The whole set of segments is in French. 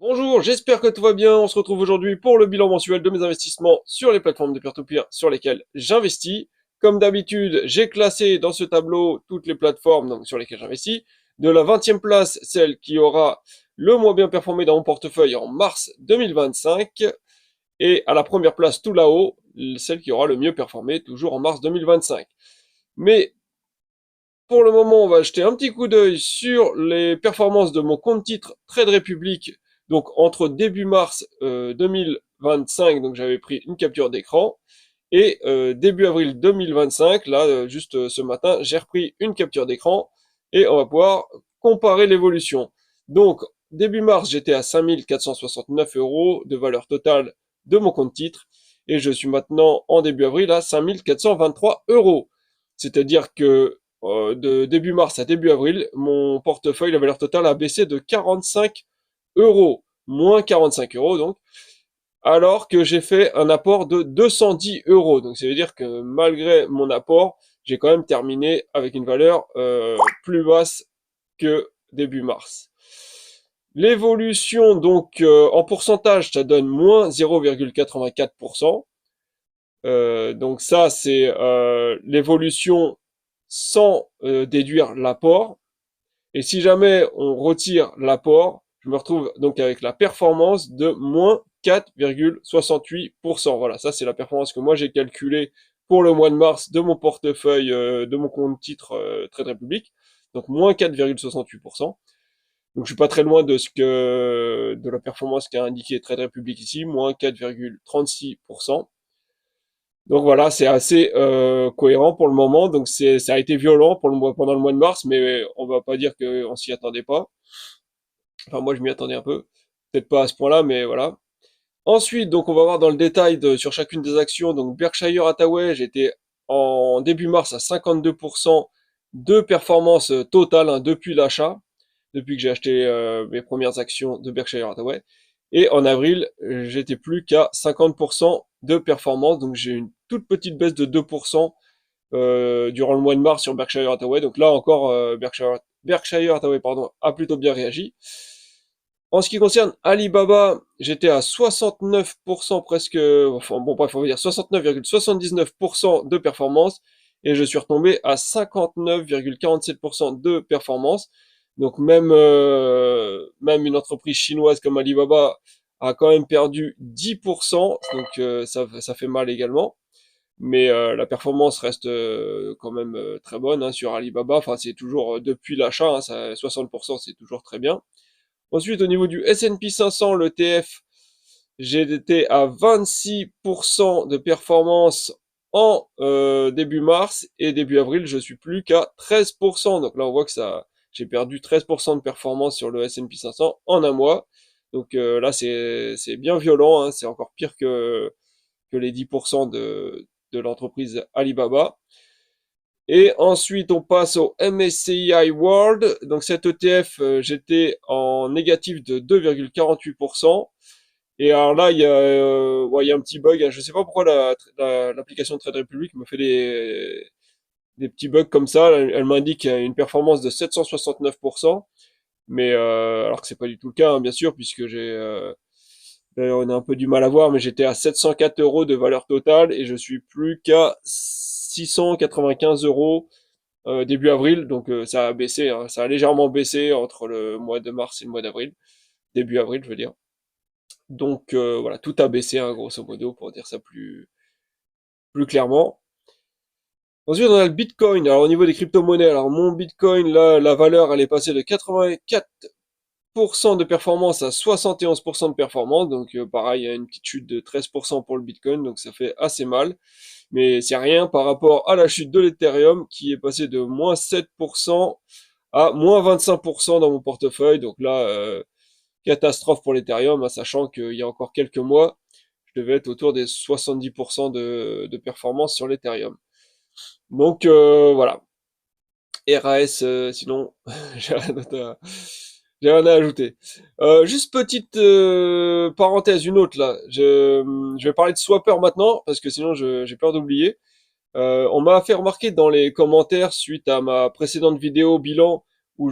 Bonjour, j'espère que tout va bien. On se retrouve aujourd'hui pour le bilan mensuel de mes investissements sur les plateformes de peer-to-peer sur lesquelles j'investis. Comme d'habitude, j'ai classé dans ce tableau toutes les plateformes sur lesquelles j'investis. De la 20e place, celle qui aura le moins bien performé dans mon portefeuille en mars 2025. Et à la première place, tout là-haut, celle qui aura le mieux performé, toujours en mars 2025. Mais pour le moment, on va jeter un petit coup d'œil sur les performances de mon compte titre Trade Republic. Donc entre début mars 2025, donc j'avais pris une capture d'écran, et début avril 2025, là juste ce matin, j'ai repris une capture d'écran, et on va pouvoir comparer l'évolution. Donc début mars, j'étais à 5469 euros de valeur totale de mon compte titre, et je suis maintenant en début avril à 5423 euros. C'est-à-dire que de début mars à début avril, mon portefeuille, la valeur totale a baissé de 45 euros, moins 45 euros donc, alors que j'ai fait un apport de 210 euros. Donc ça veut dire que malgré mon apport, j'ai quand même terminé avec une valeur plus basse que début mars. L'évolution, donc en pourcentage, ça donne moins 0,84%. Donc ça, c'est l'évolution sans déduire l'apport. Et si jamais on retire l'apport, je me retrouve donc avec la performance de moins 4,68%. Voilà, ça c'est la performance que moi j'ai calculée pour le mois de mars de mon portefeuille, de mon compte titre Trade Republic. Donc moins 4,68%. Donc je suis pas très loin de la performance qu'a indiqué Trade Republic ici, moins 4,36%. Donc voilà, c'est assez cohérent pour le moment. Donc ça a été violent pendant le mois de mars, mais on va pas dire qu'on s'y attendait pas. Enfin moi je m'y attendais un peu, peut-être pas à ce point-là, mais voilà. Ensuite, donc on va voir dans le détail sur chacune des actions. Donc Berkshire Hathaway, j'étais en début mars à 52% de performance totale depuis l'achat, depuis que j'ai acheté mes premières actions de Berkshire Hathaway. Et en avril, j'étais plus qu'à 50% de performance, donc j'ai une toute petite baisse de 2% durant le mois de mars sur Berkshire Hathaway. Donc là encore, Berkshire Hathaway pardon, a plutôt bien réagi. En ce qui concerne Alibaba, j'étais à 69% presque, enfin bon bref, on va dire 69,79% de performance, et je suis retombé à 59,47% de performance. Donc même une entreprise chinoise comme Alibaba a quand même perdu 10%, donc ça fait mal également. Mais la performance reste quand même très bonne sur Alibaba. Enfin, c'est toujours depuis l'achat, 60%, c'est toujours très bien. Ensuite, au niveau du S&P 500, le TF, j'ai été à 26% de performance en début mars, et début avril, je suis plus qu'à 13%. Donc là, on voit que j'ai perdu 13% de performance sur le S&P 500 en un mois. Donc là, c'est bien violent, c'est encore pire que les 10% de l'entreprise Alibaba. Et ensuite, on passe au MSCI World. Donc cet ETF, j'étais en négatif de 2,48%. Et alors là, il y a un petit bug. Je ne sais pas pourquoi l'application Trade Republic me fait des petits bugs comme ça. Elle m'indique une performance de 769%. Mais alors que c'est pas du tout le cas, bien sûr, puisque on a un peu du mal à voir, mais j'étais à 704 euros de valeur totale, et je suis plus qu'à 695 euros début avril, donc ça a baissé, ça a légèrement baissé entre le mois de mars et le mois d'avril, début avril je veux dire. Donc voilà, tout a baissé grosso modo pour dire ça plus clairement. Ensuite on a le Bitcoin. Alors au niveau des crypto-monnaies, alors mon Bitcoin là, la valeur elle est passée de 84% de performance à 71% de performance, donc pareil, il y a une petite chute de 13% pour le Bitcoin, donc ça fait assez mal. Mais c'est rien par rapport à la chute de l'Ethereum qui est passé de moins 7% à moins 25% dans mon portefeuille. Donc là, catastrophe pour l'Ethereum, sachant qu'il y a encore quelques mois, je devais être autour des 70% de performance sur l'Ethereum. Donc voilà. RAS, sinon, j'ai rien j'ai rien à ajouter. Juste petite parenthèse, une autre là. Je vais parler de Swapper maintenant, parce que sinon j'ai peur d'oublier. On m'a fait remarquer dans les commentaires suite à ma précédente vidéo bilan où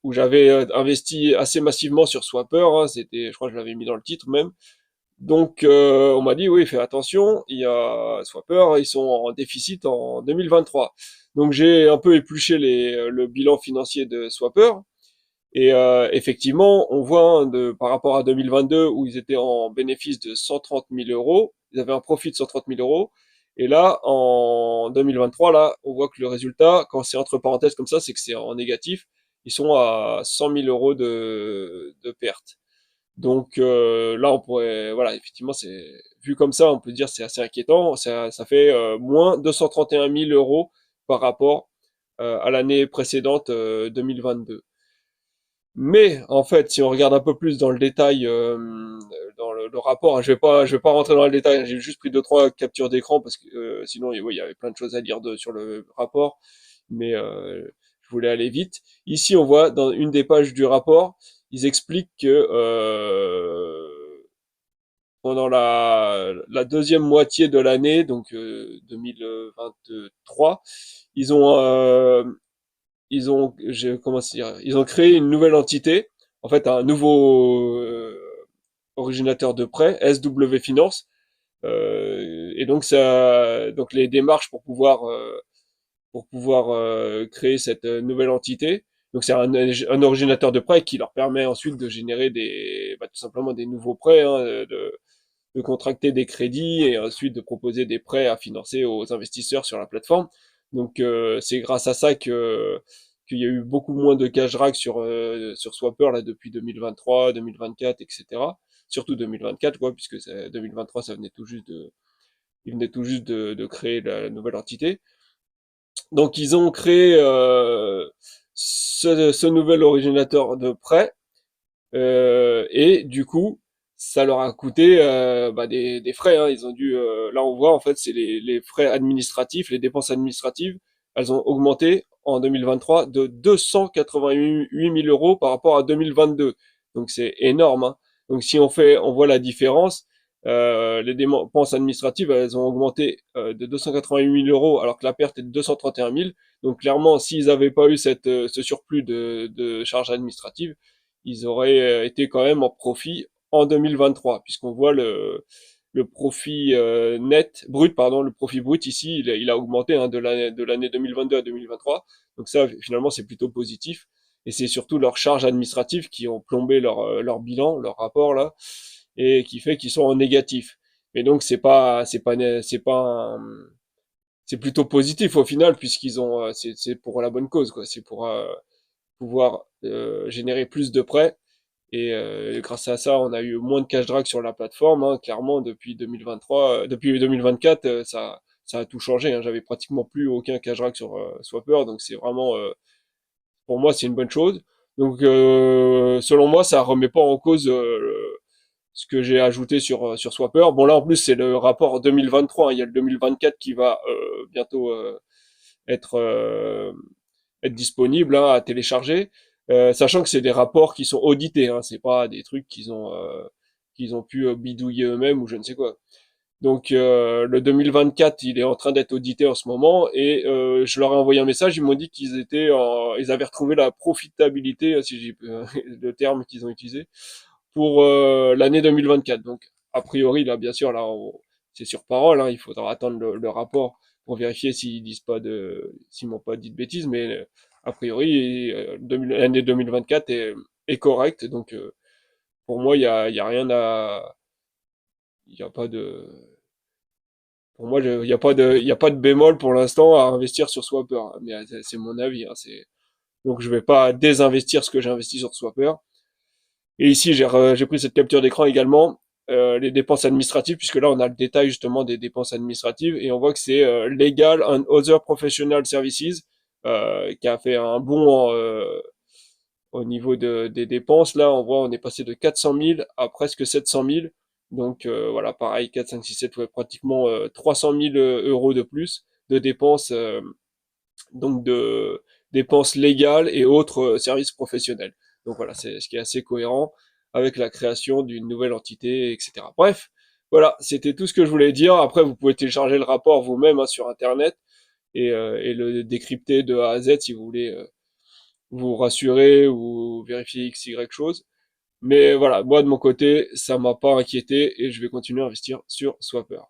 où j'avais investi assez massivement sur Swapper, hein, je crois que je l'avais mis dans le titre même. Donc on m'a dit oui, fais attention, il y a Swapper, ils sont en déficit en 2023. Donc j'ai un peu épluché le bilan financier de Swapper. Et effectivement, on voit par rapport à 2022 où ils étaient en bénéfice de 130 000 euros, ils avaient un profit de 130 000 euros. Et là, en 2023, là, on voit que le résultat, quand c'est entre parenthèses comme ça, c'est que c'est en négatif. Ils sont à 100 000 euros de perte. Donc là, on pourrait, voilà, effectivement, c'est vu comme ça, on peut dire c'est assez inquiétant. Ça fait moins 231 000 euros par rapport à l'année précédente, 2022. Mais en fait, si on regarde un peu plus dans le détail, dans le rapport, hein, je vais pas rentrer dans le détail, hein, j'ai juste pris deux trois captures d'écran parce que sinon, oui, il y avait plein de choses à dire sur le rapport, mais je voulais aller vite. Ici, on voit dans une des pages du rapport, ils expliquent que pendant la deuxième moitié de l'année, donc 2023, ils ont comment dire, ils ont créé une nouvelle entité, en fait un nouveau originateur de prêt, SW Finance, et donc donc les démarches pour pouvoir créer cette nouvelle entité. Donc c'est un originateur de prêt qui leur permet ensuite de générer tout simplement des nouveaux prêts, hein, de contracter des crédits et ensuite de proposer des prêts à financer aux investisseurs sur la plateforme. Donc c'est grâce à ça qu'il y a eu beaucoup moins de cash drag sur Swapper là depuis 2023, 2024, etc. Surtout 2024 quoi, puisque 2023 ça venait tout juste il venait tout juste de créer la nouvelle entité. Donc ils ont créé ce nouvel originateur de prêts et du coup, ça leur a coûté des frais. Hein. Ils ont dû, là on voit en fait, c'est les frais administratifs, les dépenses administratives, elles ont augmenté en 2023 de 288 000 euros par rapport à 2022. Donc c'est énorme. Hein. Donc si on voit la différence. Les dépenses administratives, elles ont augmenté de 288 000 euros, alors que la perte est de 231 000. Donc clairement, s'ils n'avaient pas eu ce surplus de charges administratives, ils auraient été quand même en profit en 2023, puisqu'on voit le profit net, brut, pardon, le profit brut ici, il a augmenté hein, de l'année 2022 à 2023. Donc ça, finalement, c'est plutôt positif. Et c'est surtout leurs charges administratives qui ont plombé leur bilan, leur rapport là, et qui fait qu'ils sont en négatif. Mais donc c'est plutôt positif au final puisqu'ils ont, c'est pour la bonne cause quoi. C'est pour pouvoir générer plus de prêts. Et grâce à ça, on a eu moins de cash drag sur la plateforme. Hein, clairement, depuis 2023, depuis 2024, ça a tout changé. Hein. J'avais pratiquement plus aucun cash drag sur Swapper, donc c'est vraiment, pour moi, c'est une bonne chose. Donc, selon moi, ça remet pas en cause ce que j'ai ajouté sur Swapper. Bon, là, en plus, c'est le rapport 2023. Hein. Il y a le 2024 qui va bientôt être être disponible hein, à télécharger, sachant que c'est des rapports qui sont audités, hein, c'est pas des trucs qu'ils ont pu bidouiller eux-mêmes ou je ne sais quoi. Donc le 2024, il est en train d'être audité en ce moment et je leur ai envoyé un message, ils m'ont dit ils avaient retrouvé la profitabilité, si j'ai le terme qu'ils ont utilisé, pour l'année 2024. Donc a priori là, bien sûr, c'est sur parole, hein, il faudra attendre le rapport pour vérifier s'ils m'ont pas dit de bêtises, mais a priori l'année 2024 est correcte. Donc pour moi, il y a rien à, il y a pas de, pour moi, il y a pas de bémol pour l'instant à investir sur Swapper. Mais c'est mon avis. Hein, donc je vais pas désinvestir ce que j'ai investi sur Swapper. Et ici, j'ai pris cette capture d'écran également, les dépenses administratives, puisque là, on a le détail justement des dépenses administratives, et on voit que c'est Legal and Other Professional Services, qui a fait un bond au niveau des dépenses. Là, on voit on est passé de 400 000 à presque 700 000. Donc voilà, pareil, 4, 5, 6, 7, ouais, pratiquement 300 000 euros de plus de dépenses, donc de dépenses légales et autres services professionnels. Donc voilà, c'est ce qui est assez cohérent avec la création d'une nouvelle entité, etc. Bref, voilà, c'était tout ce que je voulais dire. Après, vous pouvez télécharger le rapport vous-même hein, sur Internet et le décrypter de A à Z si vous voulez vous rassurer ou vérifier X, Y chose. Mais voilà, moi de mon côté, ça m'a pas inquiété et je vais continuer à investir sur Swapper.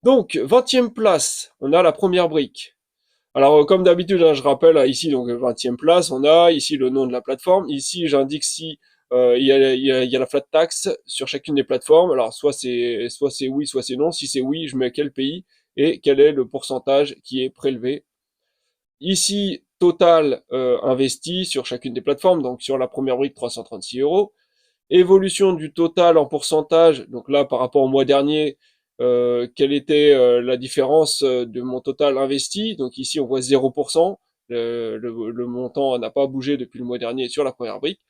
Donc, 20e place, on a la première brique. Alors, comme d'habitude, hein, je rappelle ici, donc 20e place, on a ici le nom de la plateforme. Ici, j'indique si il y a la flat tax sur chacune des plateformes. Alors, soit c'est oui, soit c'est non. Si c'est oui, je mets quel pays et quel est le pourcentage qui est prélevé. Ici, total investi sur chacune des plateformes. Donc, sur la première brique, 336 euros. Évolution du total en pourcentage, donc là par rapport au mois dernier, quelle était la différence de mon total investi. Donc ici on voit 0%, le montant n'a pas bougé depuis le mois dernier sur la première brique.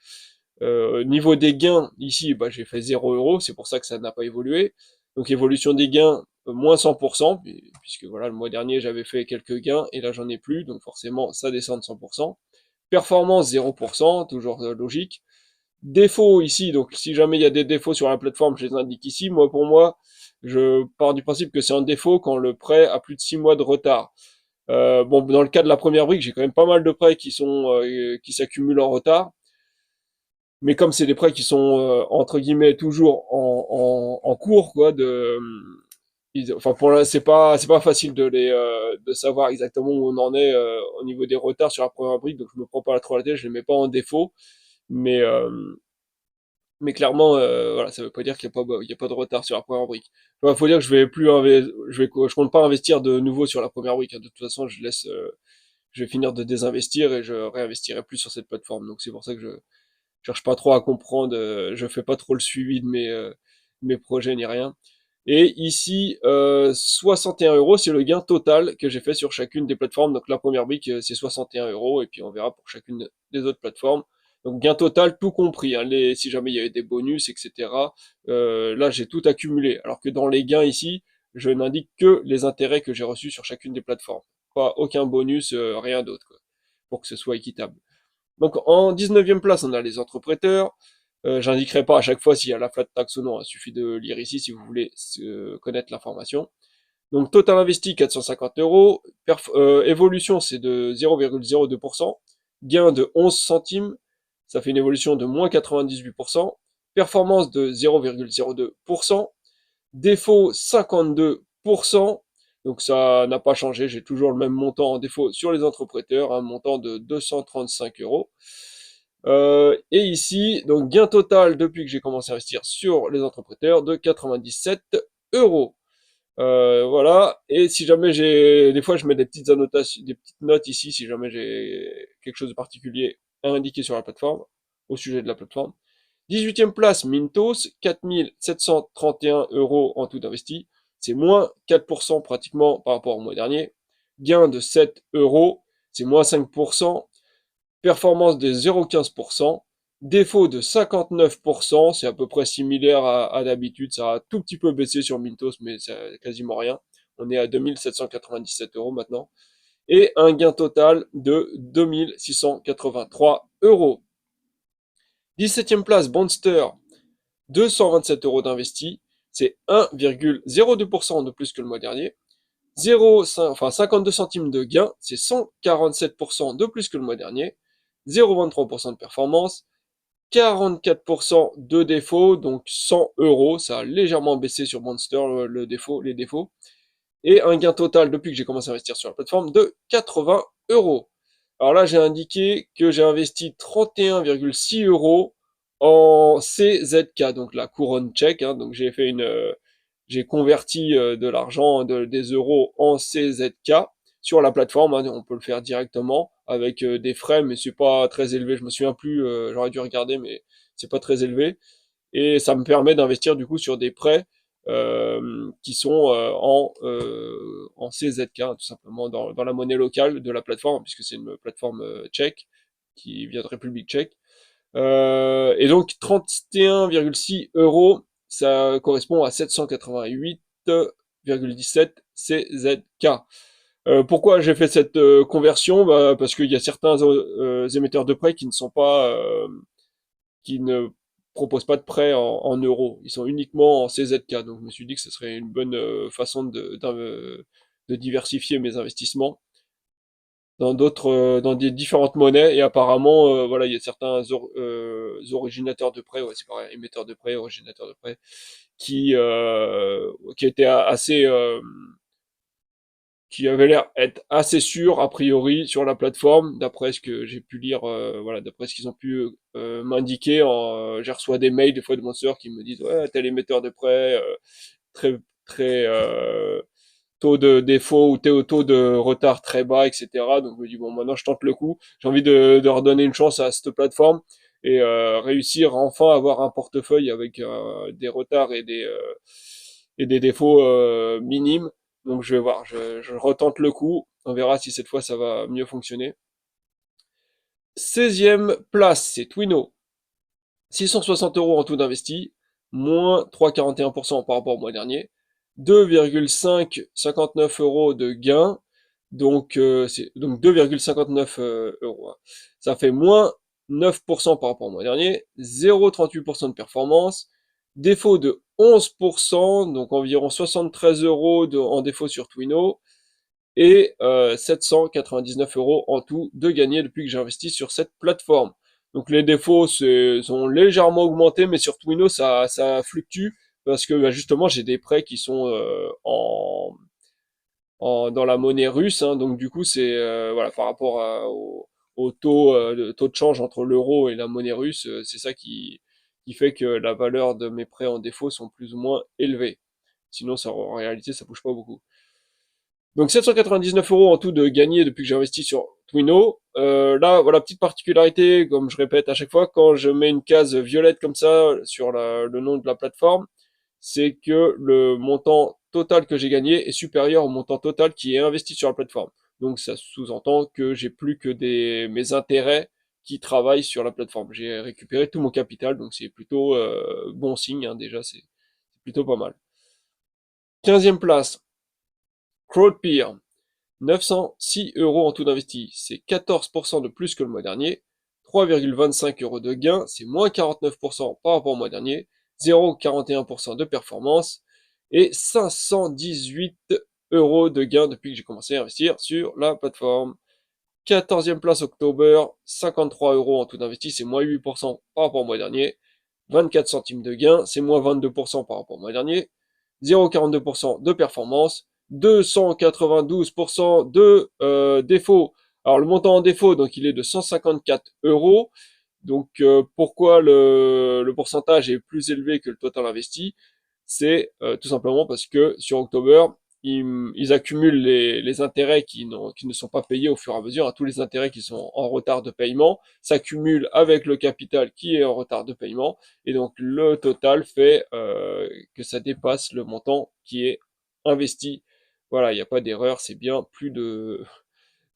Niveau des gains, ici bah, j'ai fait 0 euros, c'est pour ça que ça n'a pas évolué. Donc évolution des gains, moins 100%, puisque voilà, le mois dernier j'avais fait quelques gains et là j'en ai plus, donc forcément ça descend de 100%. Performance 0%, toujours logique. Défauts ici, donc si jamais il y a des défauts sur la plateforme, je les indique ici. Moi, pour moi, je pars du principe que c'est un défaut quand le prêt a plus de 6 mois de retard. Bon, dans le cas de la première brique, j'ai quand même pas mal de prêts qui s'accumulent en retard. Mais comme c'est des prêts qui sont entre guillemets toujours en cours, quoi, enfin pour là, c'est pas facile de savoir exactement où on en est au niveau des retards sur la première brique, donc je me prends pas trop la tête, je les mets pas en défaut. Mais clairement, voilà, ça veut pas dire qu'il y a pas de retard sur la première brique. Il faut dire que je vais plus je compte pas investir de nouveau sur la première brique, hein. De toute façon, je vais finir de désinvestir et je réinvestirai plus sur cette plateforme. Donc c'est pour ça que je cherche pas trop à comprendre, je fais pas trop le suivi de mes projets ni rien. Et ici, 61 euros, c'est le gain total que j'ai fait sur chacune des plateformes. Donc la première brique, c'est 61 euros, et puis on verra pour chacune des autres plateformes. Donc gain total, tout compris, hein, si jamais il y avait des bonus, etc. Là, j'ai tout accumulé. Alors que dans les gains ici, je n'indique que les intérêts que j'ai reçus sur chacune des plateformes. Pas aucun bonus, rien d'autre, quoi, pour que ce soit équitable. Donc en 19e place, on a les entrepreneurs. J'indiquerai pas à chaque fois s'il y a la flat tax ou non, il suffit de lire ici si vous voulez connaître l'information. Donc total investi 450 euros, évolution c'est de 0,02%, gain de 11 centimes, ça fait une évolution de moins 98%, performance de 0,02%, défaut 52%, donc ça n'a pas changé, j'ai toujours le même montant en défaut sur les entrepreneurs, un montant de 235 euros. Et ici, donc gain total depuis que j'ai commencé à investir sur les entrepreneurs de 97 euros. Voilà. Et si jamais des fois je mets des petites annotations, des petites notes ici, si jamais j'ai quelque chose de particulier à indiquer sur la plateforme, au sujet de la plateforme. 18e place, Mintos, 4731 euros en tout investi. C'est moins 4% pratiquement par rapport au mois dernier. Gain de 7 euros, c'est moins 5%. Performance de 0,15%. Défaut de 59%, c'est à peu près similaire à d'habitude. Ça a un tout petit peu baissé sur Mintos, mais c'est quasiment rien. On est à 2797 euros maintenant. Et un gain total de 2683 euros. 17e place, Bonster, 227 euros d'investi. C'est 1,02% de plus que le mois dernier. 52 centimes de gain, c'est 147% de plus que le mois dernier. 0,23% de performance. 44% de défaut, donc 100 euros. Ça a légèrement baissé sur Monster, les défauts. Et un gain total depuis que j'ai commencé à investir sur la plateforme de 80 euros. Alors là, j'ai indiqué que j'ai investi 31,6 euros en CZK, donc la couronne tchèque. Hein, donc j'ai converti de l'argent, des euros en CZK sur la plateforme. Hein, on peut le faire directement avec des frais, mais c'est pas très élevé. Je me souviens plus, j'aurais dû regarder, mais c'est pas très élevé. Et ça me permet d'investir du coup sur des prêts qui sont en CZK, tout simplement, dans la monnaie locale de la plateforme, puisque c'est une plateforme tchèque qui vient de République tchèque. Et donc 31,6 euros, ça correspond à 788,17 CZK. Pourquoi j'ai fait cette conversion? Bah, parce qu'il y a certains émetteurs de prêts qui ne proposent pas de prêts en euros. Ils sont uniquement en CZK. Donc je me suis dit que ce serait une bonne façon de diversifier mes investissements. dans des différentes monnaies, et apparemment, voilà, il y a certains originateurs de prêts, ouais, c'est pareil, émetteurs de prêts, originateurs de prêts, qui étaient assez, qui avait l'air être assez sûr a priori sur la plateforme, d'après ce que j'ai pu lire, voilà, d'après ce qu'ils ont pu m'indiquer. J'ai reçu des mails des fois de mon sœur qui me disent ouais tel émetteur de prêt, très très taux de défaut ou taux de retard très bas, etc. Donc je me dis bon maintenant je tente le coup, j'ai envie de redonner une chance à cette plateforme et réussir enfin à avoir un portefeuille avec des retards et des défauts minimes. Donc je vais voir, je retente le coup, on verra si cette fois ça va mieux fonctionner. 16e place, c'est Twino. 660 € en tout d'investi, moins 3,41% par rapport au mois dernier. 2,559 € de gain, c'est donc 2,59 euros. Hein. Ça fait moins 9% par rapport au mois dernier, 0,38% de performance, défaut de 11%, donc environ 73 € en défaut sur Twino, et 799 € en tout de gagné depuis que j'ai investi sur cette plateforme. Donc les défauts sont légèrement augmentés, mais sur Twino ça fluctue parce que bah, justement j'ai des prêts qui sont dans la monnaie russe, hein, donc du coup c'est voilà par rapport au taux, le taux de change entre l'euro et la monnaie russe, c'est ça qui fait que la valeur de mes prêts en défaut sont plus ou moins élevées. Sinon ça, en réalité ça bouge pas beaucoup. Donc 799 € en tout de gagné depuis que j'ai investi sur Twino. Là, voilà, petite particularité, comme je répète à chaque fois, quand je mets une case violette comme ça sur le nom de la plateforme, c'est que le montant total que j'ai gagné est supérieur au montant total qui est investi sur la plateforme. Donc ça sous-entend que j'ai plus que mes intérêts qui travaillent sur la plateforme. J'ai récupéré tout mon capital, donc c'est plutôt bon signe, hein, déjà, c'est plutôt pas mal. 15e place, Crowdpeer. 906 € en tout d'investi, c'est 14% de plus que le mois dernier. 3,25 € de gain, c'est moins 49% par rapport au mois dernier. 0,41% de performance et 518 € de gain depuis que j'ai commencé à investir sur la plateforme. 14e place October, 53 € en tout d'investi, c'est moins 8% par rapport au mois dernier. 24 centimes de gain, c'est moins 22% par rapport au mois dernier. 0,42% de performance, 292% de défaut. Alors le montant en défaut, donc il est de 154 €. Donc pourquoi le pourcentage est plus élevé que le total investi? C'est tout simplement parce que sur October, ils accumulent les intérêts qui ne sont pas payés au fur et à mesure, à tous les intérêts qui sont en retard de paiement, s'accumulent avec le capital qui est en retard de paiement, et donc le total fait que ça dépasse le montant qui est investi. Voilà, il n'y a pas d'erreur, c'est bien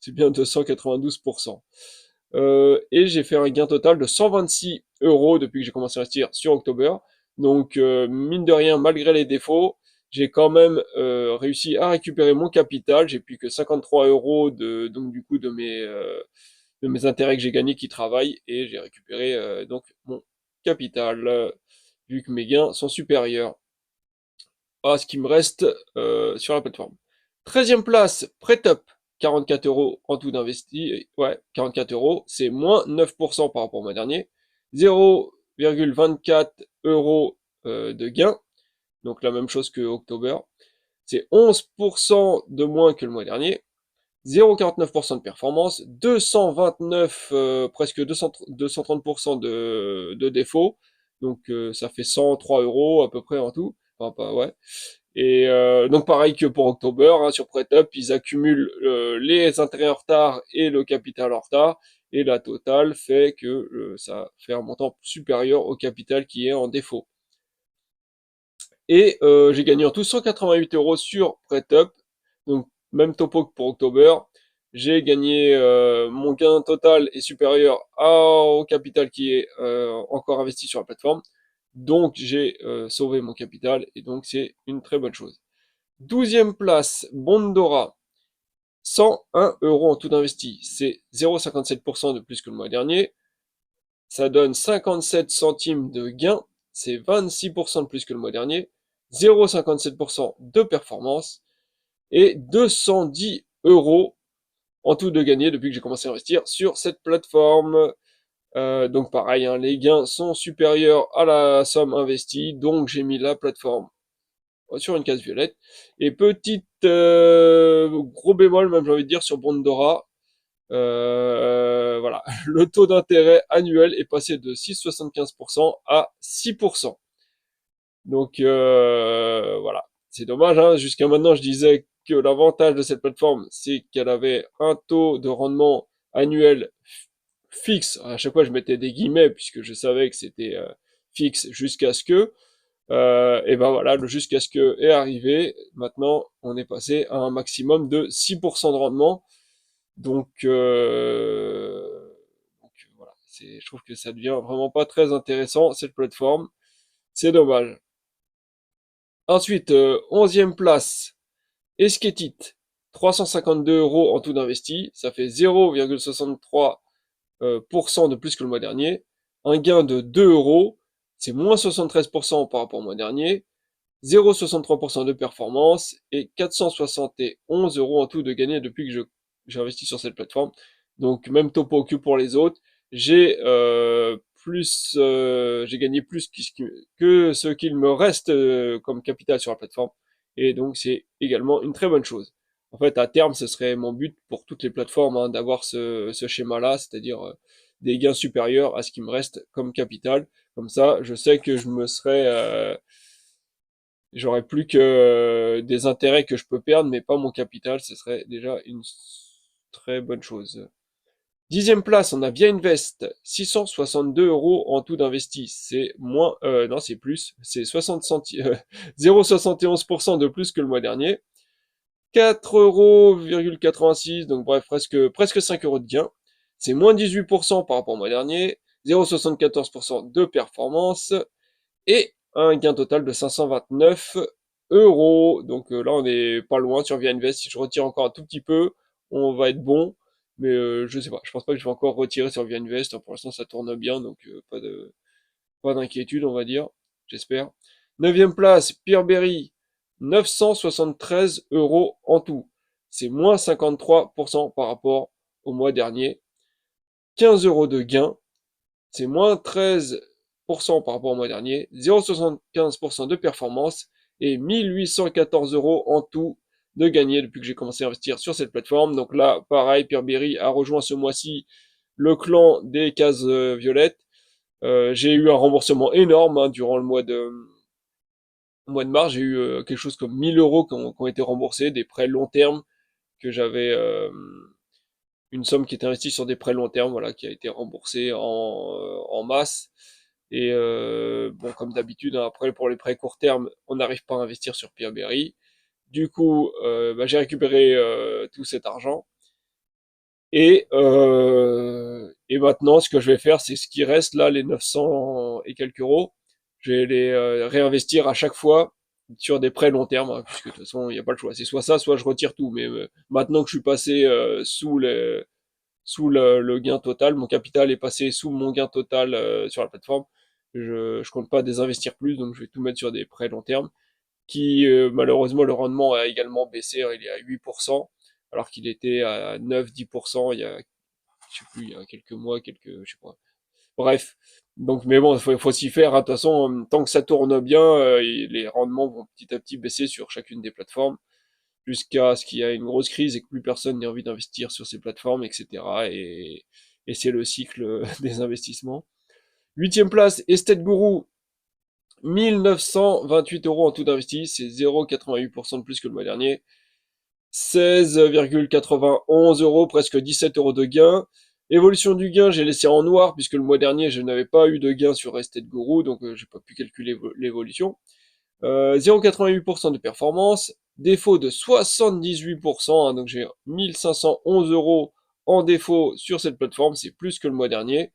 c'est bien 292%. Et j'ai fait un gain total de 126 € depuis que j'ai commencé à investir sur October. Donc, mine de rien, malgré les défauts, j'ai quand même réussi à récupérer mon capital. J'ai plus que 53 € donc du coup de mes intérêts que j'ai gagnés qui travaillent, et j'ai récupéré donc mon capital vu que mes gains sont supérieurs à ce qui me reste sur la plateforme. 13e place, PrêtUp, 44 € en tout d'investi. Ouais, 44 €, c'est moins 9% par rapport au mois dernier. 0,24 € de gain, donc la même chose que October. C'est 11% de moins que le mois dernier. 0,49% de performance, 229, presque 230% de défaut. Donc ça fait 103 € à peu près en tout. Enfin, pas, ouais. Et donc pareil que pour October, hein, sur PrêtUp, ils accumulent les intérêts en retard et le capital en retard, et la totale fait que ça fait un montant supérieur au capital qui est en défaut. Et j'ai gagné en tout 188 € sur PrêtUp, donc même topo que pour October. J'ai gagné, mon gain total est supérieur au capital qui est encore investi sur la plateforme. Donc j'ai sauvé mon capital, et donc c'est une très bonne chose. 12e place, Bondora. 101 € en tout d'investi. C'est 0,57% de plus que le mois dernier. Ça donne 57 centimes de gain. C'est 26% de plus que le mois dernier. 0,57% de performance. Et 210 € en tout de gagné depuis que j'ai commencé à investir sur cette plateforme. Donc pareil, hein, les gains sont supérieurs à la somme investie, donc j'ai mis la plateforme sur une case violette. Et petite gros bémol, même j'ai envie de dire, sur Bondora. Voilà, le taux d'intérêt annuel est passé de 6,75% à 6%. Donc voilà, c'est dommage, hein. Jusqu'à maintenant, je disais que l'avantage de cette plateforme, c'est qu'elle avait un taux de rendement annuel fixe. À chaque fois, je mettais des guillemets puisque je savais que c'était fixe jusqu'à ce que. Et ben voilà, le jusqu'à ce que est arrivé. Maintenant, on est passé à un maximum de 6% de rendement. Donc, voilà, je trouve que ça devient vraiment pas très intéressant cette plateforme. C'est dommage. Ensuite, 11e place, Esketit, 352 euros en tout d'investi, ça fait 0,63% de plus que le mois dernier. Un gain de 2 euros, c'est moins 73% par rapport au mois dernier. 0,63% de performance et 471 euros en tout de gagné depuis que j'ai investi sur cette plateforme. Donc même topo que pour les autres, j'ai gagné plus que ce qu'il me reste comme capital sur la plateforme. Et donc c'est également une très bonne chose. En fait, à terme, ce serait mon but pour toutes les plateformes, hein, d'avoir ce schéma-là, c'est-à-dire des gains supérieurs à ce qui me reste comme capital. Comme ça, je sais que j'aurais plus que des intérêts que je peux perdre, mais pas mon capital. Ce serait déjà une très bonne chose. 10e place, on a Via Invest, 662 euros en tout d'investi. C'est moins, non, c'est plus, c'est 60 centimes, 0,71% de plus que le mois dernier. 4,86 €, donc bref, presque 5 euros de gain. C'est moins 18% par rapport au mois dernier. 0,74% de performance. Et un gain total de 529 euros. Donc là, on n'est pas loin sur Via Invest. Si je retire encore un tout petit peu, on va être bon. Mais je sais pas. Je pense pas que je vais encore retirer sur Via Invest. Pour l'instant, ça tourne bien, donc pas d'inquiétude, on va dire. J'espère. 9e place, Peerberry, 973 euros en tout. C'est moins 53% par rapport au mois dernier. 15 euros de gain. C'est moins 13% par rapport au mois dernier, 0,75% de performance et 1814 euros en tout de gagné depuis que j'ai commencé à investir sur cette plateforme. Donc là, pareil, Peerberry a rejoint ce mois-ci le clan des cases violettes. J'ai eu un remboursement énorme, hein, durant le mois de mars. J'ai eu quelque chose comme 1000 euros qui ont été remboursés, des prêts long terme que j'avais... une somme qui était investie sur des prêts long terme, voilà, qui a été remboursée en masse. Et bon, comme d'habitude, hein, après pour les prêts court terme, on n'arrive pas à investir sur Peerberry. Du coup, bah, j'ai récupéré tout cet argent. Et maintenant, ce que je vais faire, c'est ce qui reste là, les 900 et quelques euros. Je vais les réinvestir à chaque fois sur des prêts long terme, hein, puisque de toute façon, il n'y a pas le choix. C'est soit ça, soit je retire tout. Mais maintenant que je suis passé sous le gain total. Mon capital est passé sous mon gain total sur la plateforme. Je compte pas désinvestir plus, donc je vais tout mettre sur des prêts long terme, qui malheureusement le rendement a également baissé. Il est à 8%, alors qu'il était à 9-10% il y a, je sais plus, il y a quelques mois, je sais pas. Bref. Donc, mais bon, faut s'y faire, hein. De toute façon, tant que ça tourne bien, les rendements vont petit à petit baisser sur chacune des plateformes jusqu'à ce qu'il y ait une grosse crise et que plus personne n'ait envie d'investir sur ces plateformes, etc. Et c'est le cycle des investissements. 8e place, Estate Guru, 1928 euros en tout d'investi, c'est 0,88% de plus que le mois dernier. 16,91 euros, presque 17 euros de gain. Évolution du gain, j'ai laissé en noir puisque le mois dernier je n'avais pas eu de gain sur Estate Guru, donc j'ai pas pu calculer l'évolution. 0,88% de performance, défaut de 78%, hein, donc j'ai 1511 euros en défaut sur cette plateforme, c'est plus que le mois dernier.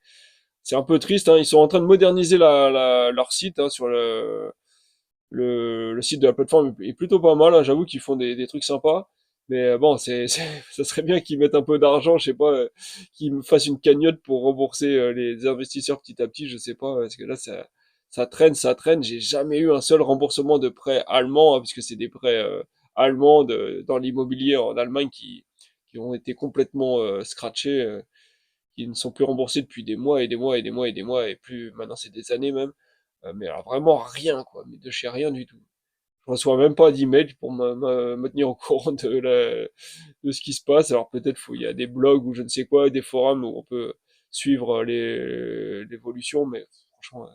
C'est un peu triste, hein, ils sont en train de moderniser leur site, hein, sur le site de la plateforme est plutôt pas mal, hein, j'avoue qu'ils font des trucs sympas. Mais bon, ça serait bien qu'ils mettent un peu d'argent, je sais pas, qu'ils me fassent une cagnotte pour rembourser les investisseurs petit à petit, je sais pas, parce que là, ça traîne, ça traîne. J'ai jamais eu un seul remboursement de prêt allemand, hein, puisque c'est des prêts allemands dans l'immobilier en Allemagne qui qui ont été complètement scratchés, qui ne sont plus remboursés depuis des mois et des mois et des mois et des mois, et plus maintenant c'est des années même. Mais alors vraiment rien, quoi, mais de chez rien du tout. Je reçois même pas d'email pour me tenir au courant de ce qui se passe. Alors peut-être il y a des blogs ou je ne sais quoi, des forums où on peut suivre l'évolution, mais franchement,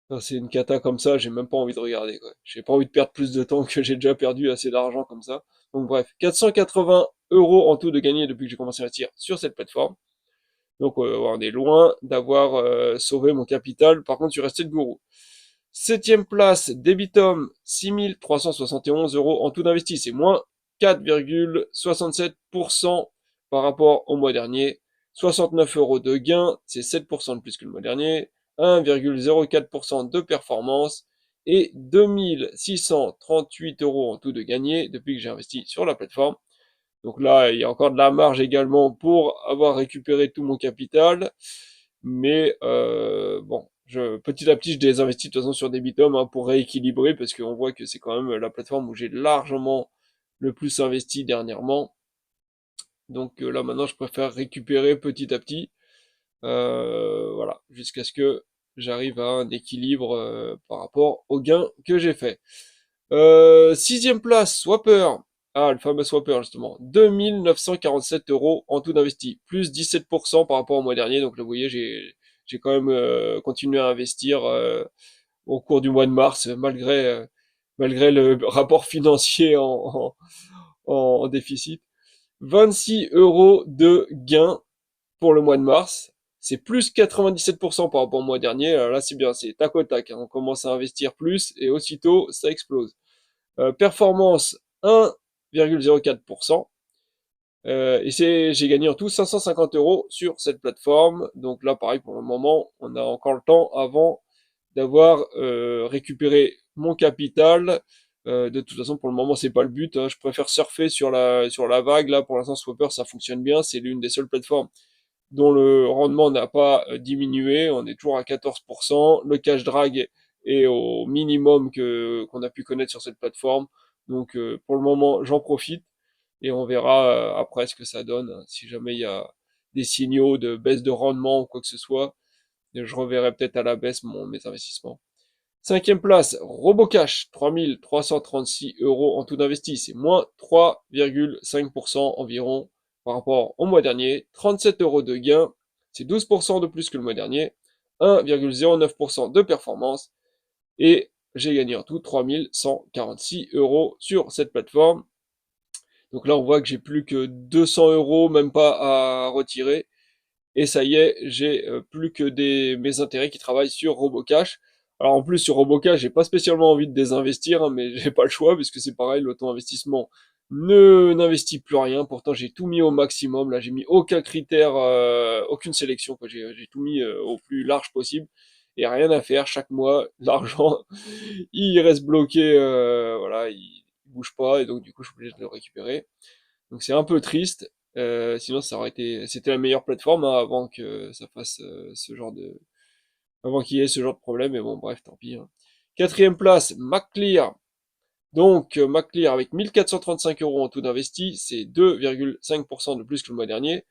quand c'est une cata comme ça, j'ai même pas envie de regarder, quoi. J'ai pas envie de perdre plus de temps que j'ai déjà perdu assez d'argent comme ça. Donc bref, 480 € en tout de gagné depuis que j'ai commencé à investir sur cette plateforme. Donc on est loin d'avoir sauvé mon capital. Par contre, je suis resté de gourou. Septième place, Debitum, 6 371 € en tout d'investi. C'est moins 4,67% par rapport au mois dernier. 69 € de gain, c'est 7% de plus que le mois dernier. 1,04% de performance et 2638 € en tout de gagné depuis que j'ai investi sur la plateforme. Donc là, il y a encore de la marge également pour avoir récupéré tout mon capital. Mais bon, petit à petit, je désinvestis de toute façon sur Debitum pour rééquilibrer, parce qu'on voit que c'est quand même la plateforme où j'ai largement le plus investi dernièrement. Donc là, maintenant, je préfère récupérer petit à petit. Voilà, jusqu'à ce que j'arrive à un équilibre par rapport aux gains que j'ai fait. Sixième place, Swapper. Ah, le fameux Swapper, justement. 2 947 € en tout d'investi. Plus 17% par rapport au mois dernier. Donc là, vous voyez, j'ai quand même continué à investir au cours du mois de mars, malgré le rapport financier en déficit. 26 € de gain pour le mois de mars. C'est plus 97% par rapport au mois dernier. Alors là, c'est bien, c'est tac au tac, hein. On commence à investir plus et aussitôt, ça explose. Performance 1,04%. Et j'ai gagné en tout 550 € sur cette plateforme. Donc là, pareil, pour le moment, on a encore le temps avant d'avoir récupéré mon capital. De toute façon, pour le moment, c'est pas le but, hein. Je préfère surfer sur la vague. Là, pour l'instant, Swapper, ça fonctionne bien. C'est l'une des seules plateformes dont le rendement n'a pas diminué. On est toujours à 14%. Le cash drag est au minimum qu'on a pu connaître sur cette plateforme. Donc pour le moment, j'en profite et on verra après ce que ça donne. Si jamais il y a des signaux de baisse de rendement ou quoi que ce soit, je reverrai peut-être à la baisse mes investissements. Cinquième place, Robocash, 3 336 € en tout d'investi. C'est moins 3,5% environ par rapport au mois dernier. 37 € de gain, c'est 12% de plus que le mois dernier. 1,09% de performance. Et j'ai gagné en tout 3146 € sur cette plateforme. Donc là, on voit que j'ai plus que 200 € même pas à retirer. Et ça y est, j'ai plus que mes intérêts qui travaillent sur Robocash. Alors en plus sur Robocash, j'ai pas spécialement envie de désinvestir, hein, mais j'ai pas le choix puisque c'est pareil, l'auto-investissement ne n'investit plus rien. Pourtant j'ai tout mis au maximum. Là j'ai mis aucun critère, aucune sélection, quoi. J'ai tout mis au plus large possible et rien à faire. Chaque mois, l'argent il reste bloqué, voilà, il bouge pas et donc du coup je suis obligé de le récupérer. Donc c'est un peu triste. Sinon, c'était la meilleure plateforme hein, avant que ça fasse avant qu'il y ait ce genre de problème. Mais bon, bref, tant pis, hein. Quatrième place, MacClear. Donc MacClear avec 1 435 € en tout d'investi, c'est 2,5% de plus que le mois dernier.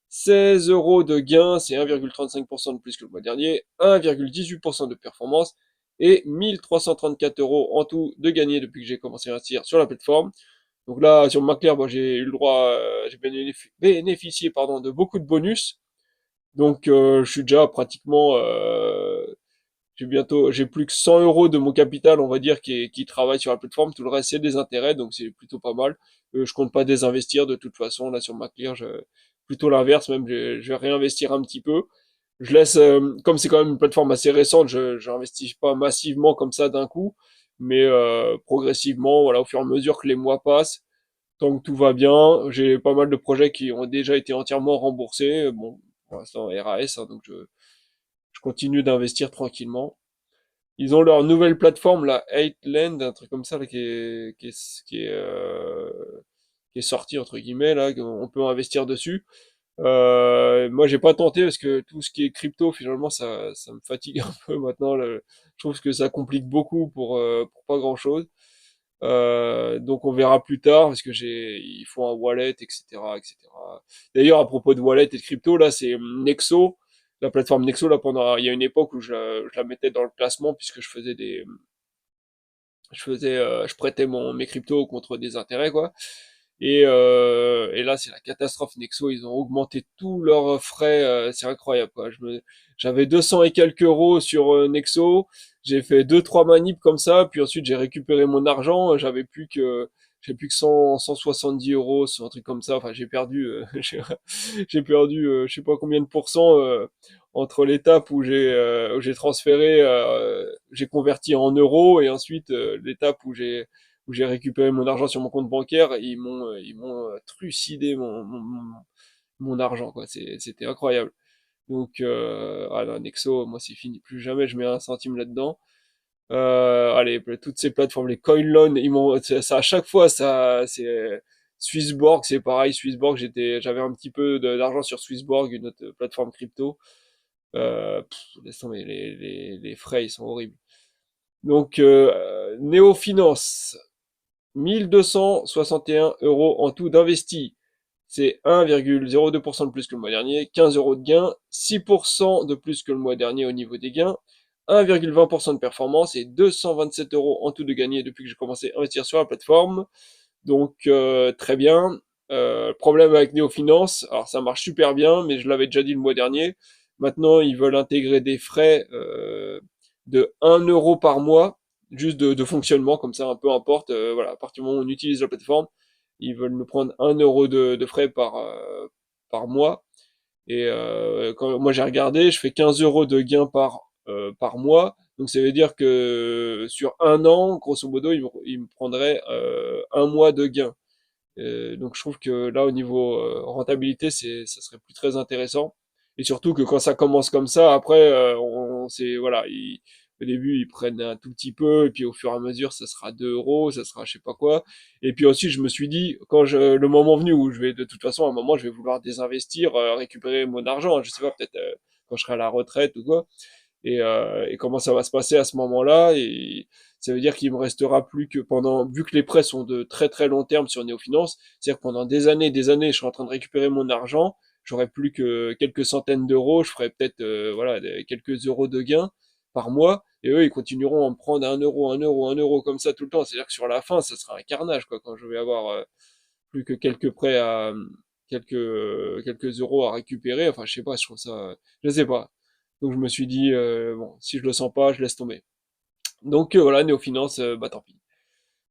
16 € de gain, c'est 1,35% de plus que le mois dernier. 1,18% de performance et 1 334 € en tout de gagné depuis que j'ai commencé à investir sur la plateforme. Donc là, sur MacLair, moi, j'ai eu le droit, j'ai bénéficié, pardon, de beaucoup de bonus. Donc, je suis déjà pratiquement, j'ai plus que 100 € de mon capital, on va dire, qui travaille sur la plateforme. Tout le reste, c'est des intérêts, donc c'est plutôt pas mal. Je compte pas désinvestir de toute façon. Là, sur MacLair, plutôt l'inverse, même, je vais réinvestir un petit peu. Je laisse, comme c'est quand même une plateforme assez récente, je n'investis pas massivement comme ça d'un coup, mais progressivement, voilà, au fur et à mesure que les mois passent, tant que tout va bien. J'ai pas mal de projets qui ont déjà été entièrement remboursés. Bon, pour l'instant RAS, hein, donc je continue d'investir tranquillement. Ils ont leur nouvelle plateforme, la 8land, un truc comme ça, là, qui est sorti entre guillemets, là, on peut investir dessus. Moi, j'ai pas tenté parce que tout ce qui est crypto, finalement, ça me fatigue un peu maintenant. Je trouve que ça complique beaucoup pour pas grand-chose. Donc on verra plus tard parce que il faut un wallet, etc., etc. D'ailleurs, à propos de wallet et de crypto, là, c'est Nexo, la plateforme Nexo. Là, il y a une époque où je la mettais dans le classement puisque je prêtais mes cryptos contre des intérêts, quoi. Et là, c'est la catastrophe. Nexo, ils ont augmenté tous leurs frais. C'est incroyable, quoi. J'avais 200 et quelques euros sur Nexo. J'ai fait deux, trois manips comme ça. Puis ensuite, j'ai récupéré mon argent. J'ai plus que 170 euros sur un truc comme ça. Enfin, j'ai perdu, j'ai perdu, je sais pas combien de pourcents, entre l'étape où j'ai transféré, j'ai converti en euros et ensuite, l'étape où j'ai récupéré mon argent sur mon compte bancaire, ils m'ont trucidé mon argent, quoi. C'était incroyable. Donc, ah non, Nexo, moi c'est fini, plus jamais je mets un centime là-dedans. Allez, toutes ces plateformes, les CoinLoan, ça à chaque fois, ça, c'est Swissborg, c'est pareil. Swissborg, j'avais un petit peu d'argent sur Swissborg, une autre plateforme crypto. Laisse tomber, les frais, ils sont horribles. Donc, Néo Finance, 1261 euros en tout d'investi. C'est 1,02% de plus que le mois dernier, 15 euros de gain, 6% de plus que le mois dernier au niveau des gains, 1,20% de performance et 227 euros en tout de gagné depuis que j'ai commencé à investir sur la plateforme. Donc très bien. Problème avec Neofinance, alors ça marche super bien, mais je l'avais déjà dit le mois dernier. Maintenant, ils veulent intégrer des frais de 1 euro par mois, juste de fonctionnement, comme ça, peu importe. Voilà, à partir du moment où on utilise la plateforme, ils veulent nous prendre 1 euro de frais par mois. Et quand moi j'ai regardé, je fais 15 euros de gain par mois. Donc ça veut dire que sur un an, grosso modo, il me prendrait un mois de gain. Donc je trouve que là, au niveau rentabilité, ça serait plus très intéressant. Et surtout que quand ça commence comme ça, après, voilà, au début, ils prennent un tout petit peu, et puis au fur et à mesure, ça sera 2 euros, ça sera je sais pas quoi. Et puis aussi, je me suis dit, le moment venu où de toute façon, à un moment, je vais vouloir désinvestir, récupérer mon argent, je sais pas, peut-être quand je serai à la retraite ou quoi. Et comment ça va se passer à ce moment-là. Et ça veut dire qu'il me restera plus que vu que les prêts sont de très très long terme sur Néofinance, c'est-à-dire que pendant des années, je serai en train de récupérer mon argent, j'aurai plus que quelques centaines d'euros, je ferai peut-être voilà quelques euros de gains par mois, et eux ils continueront à me prendre un euro, un euro, un euro comme ça tout le temps. C'est-à-dire que sur la fin, ça sera un carnage, quoi, quand je vais avoir plus que quelques prêts quelques euros à récupérer. Enfin, je sais pas, je trouve ça, je sais pas. Donc je me suis dit, bon, si je le sens pas, je laisse tomber. Donc voilà, Néofinance, bah tant pis.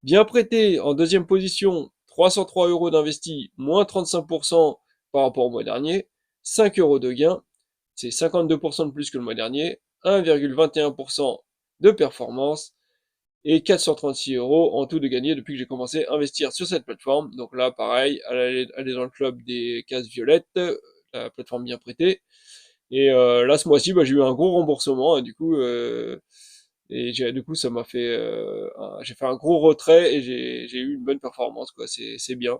Bien prêté, en deuxième position, 303 euros d'investi, moins 35% par rapport au mois dernier, 5 euros de gain, c'est 52% de plus que le mois dernier, 1,21% de performance, et 436 euros en tout de gagné depuis que j'ai commencé à investir sur cette plateforme. Donc là, pareil, aller dans le club des cases violettes, la plateforme bien prêtée. Et là, ce mois-ci, bah, j'ai eu un gros remboursement, hein, du coup, du coup, ça m'a fait, j'ai fait un gros retrait et j'ai eu une bonne performance, quoi. C'est bien.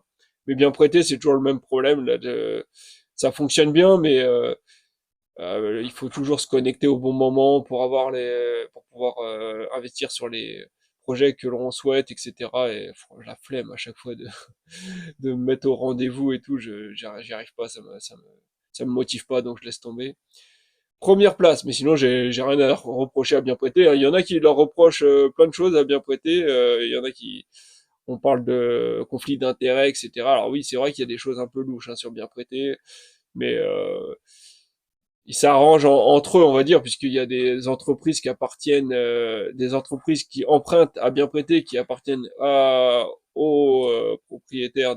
Mais bien prêté, c'est toujours le même problème. Là, ça fonctionne bien, mais il faut toujours se connecter au bon moment pour pouvoir investir sur les projets que l'on souhaite, etc. Et la flemme à chaque fois de me mettre au rendez-vous et tout, j'y arrive pas, ça me motive pas, donc je laisse tomber. Première place, mais sinon j'ai rien à reprocher à bien prêter, hein. Il y en a qui leur reprochent plein de choses à bien prêter. Il y en a on parle de conflit d'intérêts, etc. Alors oui, c'est vrai qu'il y a des choses un peu louches, hein, sur bien prêter, mais ils s'arrangent entre eux, on va dire, puisqu'il y a des entreprises des entreprises qui empruntent à bien prêter, qui appartiennent aux propriétaires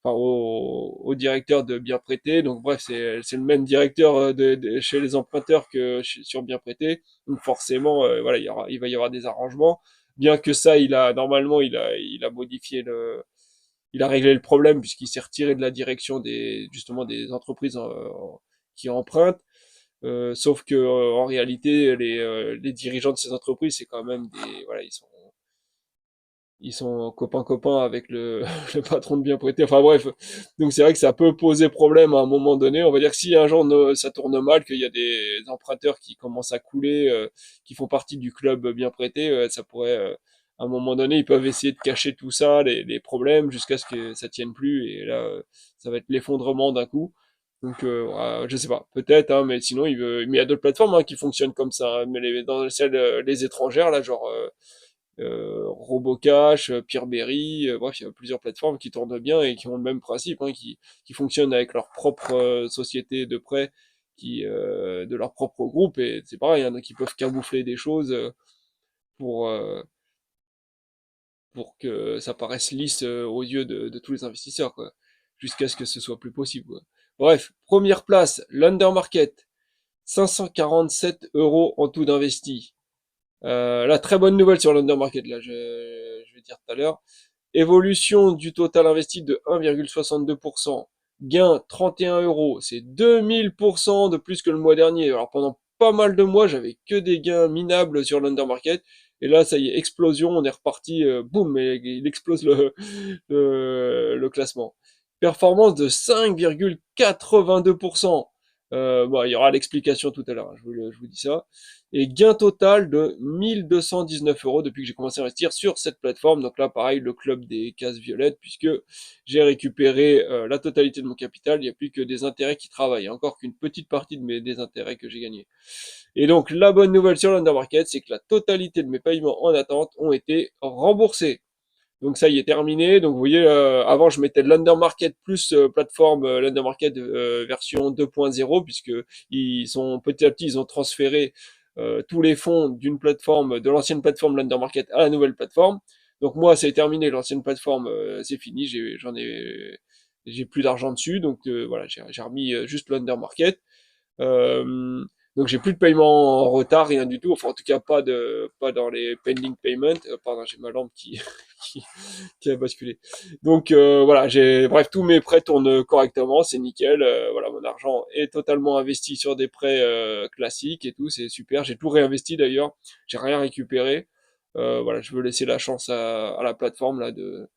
enfin au directeur de bien prêter. Donc bref, c'est le même directeur chez les emprunteurs que sur bien prêter. Donc forcément, voilà, il va y avoir des arrangements. Bien que ça, normalement, il a modifié il a réglé le problème puisqu'il s'est retiré de la direction justement des entreprises qui empruntent. Sauf que en réalité, les dirigeants de ces entreprises, c'est quand même voilà, ils sont copains avec le patron de bien prêté. Enfin bref, donc c'est vrai que ça peut poser problème à un moment donné. On va dire que si un jour ça tourne mal, qu'il y a des emprunteurs qui commencent à couler, qui font partie du club bien prêté, ça pourrait à un moment donné, ils peuvent essayer de cacher tout ça, les problèmes, jusqu'à ce que ça tienne plus, et là, ça va être l'effondrement d'un coup. Donc, je sais pas, peut-être, hein, mais sinon, mais il y a d'autres plateformes hein, qui fonctionnent comme ça, hein, mais dans celles, les étrangères, là, genre Robocash, Peerberry, bref, il y a plusieurs plateformes qui tournent bien et qui ont le même principe, hein, qui fonctionnent avec leur propre société de prêt, de leur propre groupe, et c'est pareil, il y en a qui peuvent camoufler des choses pour, euh, pour que ça paraisse lisse aux yeux de tous les investisseurs, quoi, jusqu'à ce que ce soit plus possible, quoi. Bref, première place, l'Undermarket, 547 euros en tout d'investi. Là, très bonne nouvelle sur l'Undermarket, là, je vais dire tout à l'heure. Évolution du total investi de 1,62%. Gain 31 euros. C'est 2000% de plus que le mois dernier. Alors pendant pas mal de mois, j'avais que des gains minables sur l'undermarket. Et là, ça y est, explosion. On est reparti. Boum, et il explose le classement. Performance de 5,82%. Bon, il y aura l'explication tout à l'heure, hein, je vous dis ça. Et gain total de 1219 euros depuis que j'ai commencé à investir sur cette plateforme. Donc là, pareil, le club des cases violettes, puisque j'ai récupéré la totalité de mon capital. Il n'y a plus que des intérêts qui travaillent. Encore qu'une petite partie des intérêts que j'ai gagnés. Et donc, la bonne nouvelle sur l'undermarket, c'est que la totalité de mes paiements en attente ont été remboursés. Donc ça y est terminé. Donc vous voyez, avant je mettais l'undermarket plus plateforme l'undermarket version 2.0, puisque ils sont petit à petit ils ont transféré tous les fonds d'une plateforme, de l'ancienne plateforme l'undermarket à la nouvelle plateforme. Donc moi c'est terminé, l'ancienne plateforme c'est fini, j'ai plus d'argent dessus, donc voilà j'ai remis juste l'undermarket. Euh, donc j'ai plus de paiement en retard, rien du tout. Enfin en tout cas pas dans les pending payments. Pardon, j'ai ma lampe qui, qui a basculé. Donc voilà, bref tous mes prêts tournent correctement, c'est nickel. Voilà, mon argent est totalement investi sur des prêts classiques et tout, c'est super. J'ai tout réinvesti d'ailleurs, j'ai rien récupéré. Voilà, je veux laisser la chance à la plateforme là de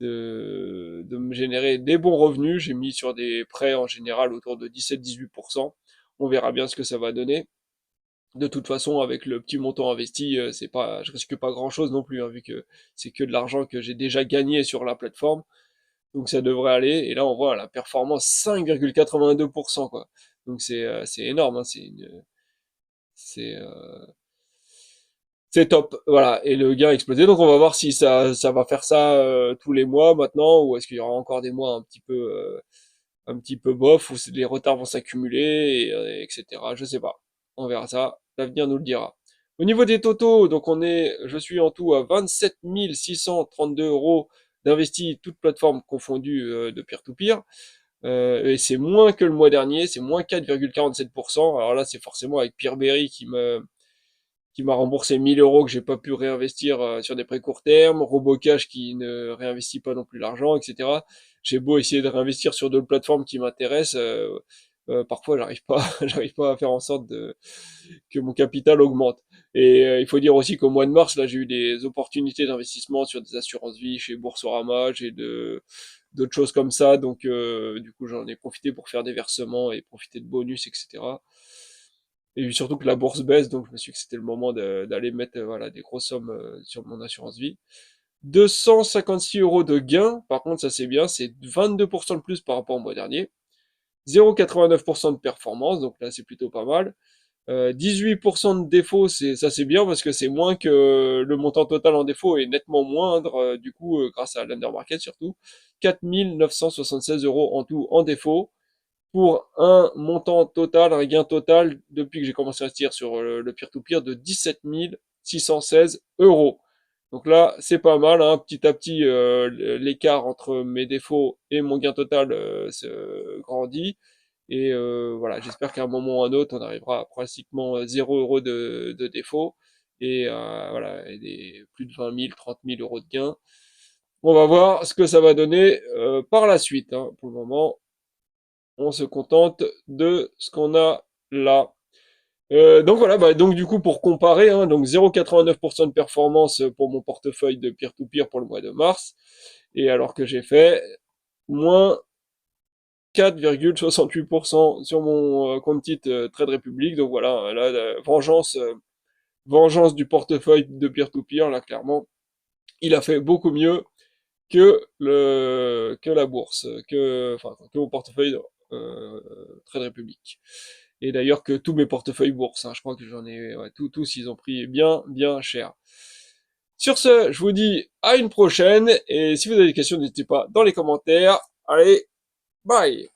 me générer des bons revenus. J'ai mis sur des prêts en général autour de 17-18%. On verra bien ce que ça va donner. De toute façon, avec le petit montant investi, c'est pas, je risque pas grand chose non plus, hein, vu que c'est que de l'argent que j'ai déjà gagné sur la plateforme. Donc ça devrait aller. Et là, on voit la performance 5,82%, quoi. Donc c'est énorme, hein, c'est, euh, c'est top, voilà. Et le gain a explosé. Donc on va voir si ça va faire ça tous les mois maintenant, ou est-ce qu'il y aura encore des mois un petit peu bof, où les retards vont s'accumuler, etc. Je sais pas. On verra ça. L'avenir nous le dira. Au niveau des totaux, donc je suis en tout à 27 632 euros d'investis, toutes plateformes confondues de peer-to-peer. Et c'est moins que le mois dernier, c'est moins 4,47%. Alors là, c'est forcément avec Peerberry qui m'a remboursé 1000 euros que j'ai pas pu réinvestir sur des prêts court terme, Robocash qui ne réinvestit pas non plus l'argent, etc. J'ai beau essayer de réinvestir sur d'autres plateformes qui m'intéressent, parfois j'arrive pas, j'arrive pas à faire en sorte que mon capital augmente. Et il faut dire aussi qu'au mois de mars, là, j'ai eu des opportunités d'investissement sur des assurances vie chez Boursorama, j'ai d'autres choses comme ça, donc du coup j'en ai profité pour faire des versements et profiter de bonus, etc. Et surtout que la bourse baisse, donc je me suis dit que c'était le moment d'aller mettre voilà, des grosses sommes sur mon assurance vie. 256 euros de gain, par contre ça c'est bien, c'est 22% de plus par rapport au mois dernier. 0,89% de performance, donc là c'est plutôt pas mal. 18% de défaut, ça c'est bien parce que c'est moins que le montant total en défaut est nettement moindre, du coup grâce à l'undermarket surtout. 4 976 euros en tout en défaut, pour un montant total, un gain total, depuis que j'ai commencé à investir sur le peer-to-peer, de 17 616 euros. Donc là, c'est pas mal, hein. Petit à petit, l'écart entre mes défauts et mon gain total se grandit. Et voilà, j'espère qu'à un moment ou à un autre, on arrivera à pratiquement 0 euros de défaut. Et voilà, et plus de 20 000, 30 000 euros de gains. On va voir ce que ça va donner par la suite, hein. Pour le moment, on se contente de ce qu'on a là. Donc voilà, bah, donc du coup pour comparer, hein, donc 0,89% de performance pour mon portefeuille de peer-to-peer pour le mois de mars, et alors que j'ai fait moins 4,68% sur mon compte titre Trade Republic. Donc voilà, là, vengeance du portefeuille de peer-to-peer, là clairement. il a fait beaucoup mieux que la bourse, que mon portefeuille Trade Republic. Et d'ailleurs que tous mes portefeuilles bourse, hein, je crois que j'en ai, ouais, tous ils ont pris bien cher. Sur ce, je vous dis à une prochaine, et si vous avez des questions, n'hésitez pas dans les commentaires. Allez, bye!